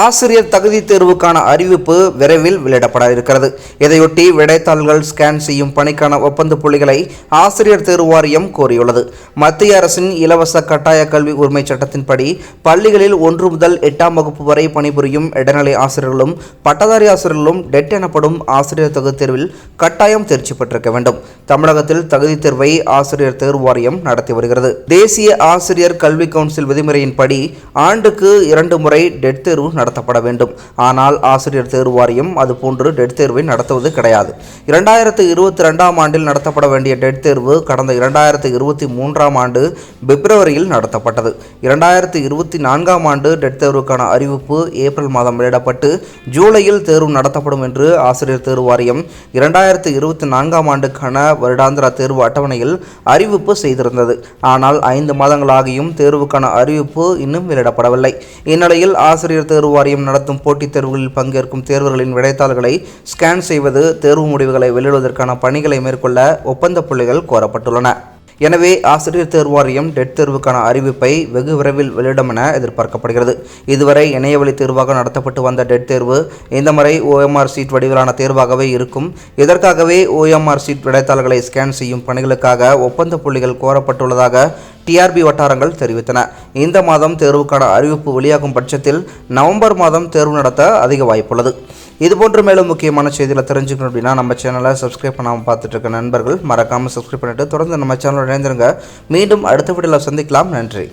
ஆசிரியர் தகுதி தேர்வுக்கான அறிவிப்பு விரைவில் வெளியிடப்பட இருக்கிறது. இதையொட்டி விடைத்தாள்கள் ஸ்கேன் செய்யும் பணிக்கான ஒப்பந்த புள்ளிகளை ஆசிரியர் தேர்வு வாரியம் கோரியுள்ளது. மத்திய அரசின் இலவச கட்டாய கல்வி உரிமை சட்டத்தின்படி பள்ளிகளில் 1 முதல் 8ஆம் வகுப்பு வரை பணிபுரியும் இடைநிலை ஆசிரியர்களும் பட்டதாரி ஆசிரியர்களும் டெட் எனப்படும் ஆசிரியர் தகுதி தேர்வில் கட்டாயம் தேர்ச்சி பெற்றிருக்க வேண்டும். தமிழகத்தில் தகுதி தேர்வை ஆசிரியர் தேர்வு வாரியம் நடத்தி வருகிறது. தேசிய ஆசிரியர் கல்வி கவுன்சில் விதிமுறையின்படி ஆண்டுக்கு 2 முறை டெட் தேர்வு நடத்தப்பட வேண்டும். ஆனால் ஆசிரியர் தேர்வு வாரியம் அதுபோன்று டெட் தேர்வை நடத்துவது கிடையாது. 2022ஆம் ஆண்டில் நடத்தப்பட வேண்டிய டெட் தேர்வு கடந்த 2023ஆம் ஆண்டு பிப்ரவரியில் நடத்தப்பட்டது. 2024ஆம் ஆண்டு டெட் தேர்வுக்கான அறிவிப்பு ஏப்ரல் மாதம் வெளியிடப்பட்டு ஜூலையில் தேர்வு நடத்தப்படும் என்று ஆசிரியர் தேர்வு வாரியம் 2024ஆம் ஆண்டுக்கான வருடாந்திர தேர்வு அட்டவணையில் அறிவிப்பு செய்திருந்தது. ஆனால் 5 மாதங்களாகியும் தேர்வுக்கான அறிவிப்பு இன்னும் வெளியிடப்படவில்லை. இந்நிலையில் ஆசிரியர் தேர்வு வாரியம் நடத்தும் போட்டித் தேர்வுகளில் பங்கேற்கும் தேர்வர்களின் விடைத்தாள்களை ஸ்கேன் செய்வது, தேர்வு முடிவுகளை வெளியிடுவதற்கான பணிகளை மேற்கொள்ள ஒப்பந்த புள்ளிகள் கோரப்பட்டுள்ளன. எனவே ஆசிரியர் தேர்வு வாரியம் டெட் தேர்வுக்கான அறிவிப்பை வெகு விரைவில் வெளியிடும் என எதிர்பார்க்கப்படுகிறது. இதுவரை இணையவழி தேர்வாக நடத்தப்பட்டு வந்த டெட் தேர்வு இந்த முறை OMR சீட் வடிவிலான தேர்வாகவே இருக்கும். இதற்காகவே OMR சீட் விடைத்தாள்களை ஸ்கேன் செய்யும் பணிகளுக்காக ஒப்பந்த புள்ளிகள் கோரப்பட்டுள்ளதாக TRB வட்டாரங்கள் தெரிவித்தன. இந்த மாதம் தேர்வுக்கான அறிவிப்பு வெளியாகும் பட்சத்தில் நவம்பர் மாதம் தேர்வு நடத்த அதிக வாய்ப்புள்ளது. இதுபோன்று மேலும் முக்கியமான செய்திகளை தெரிஞ்சுக்கணும் அப்படின்னா நம்ம சேனலை சப்ஸ்கிரைப் பண்ணாமல் பார்த்துட்டு இருக்க நண்பர்கள் மறக்காமல் சப்ஸ்கிரைப் பண்ணிட்டு தொடர்ந்து நம்ம சேனலோட இணைந்திருங்க. மீண்டும் அடுத்த வீடியோவில் சந்திக்கலாம். நன்றி.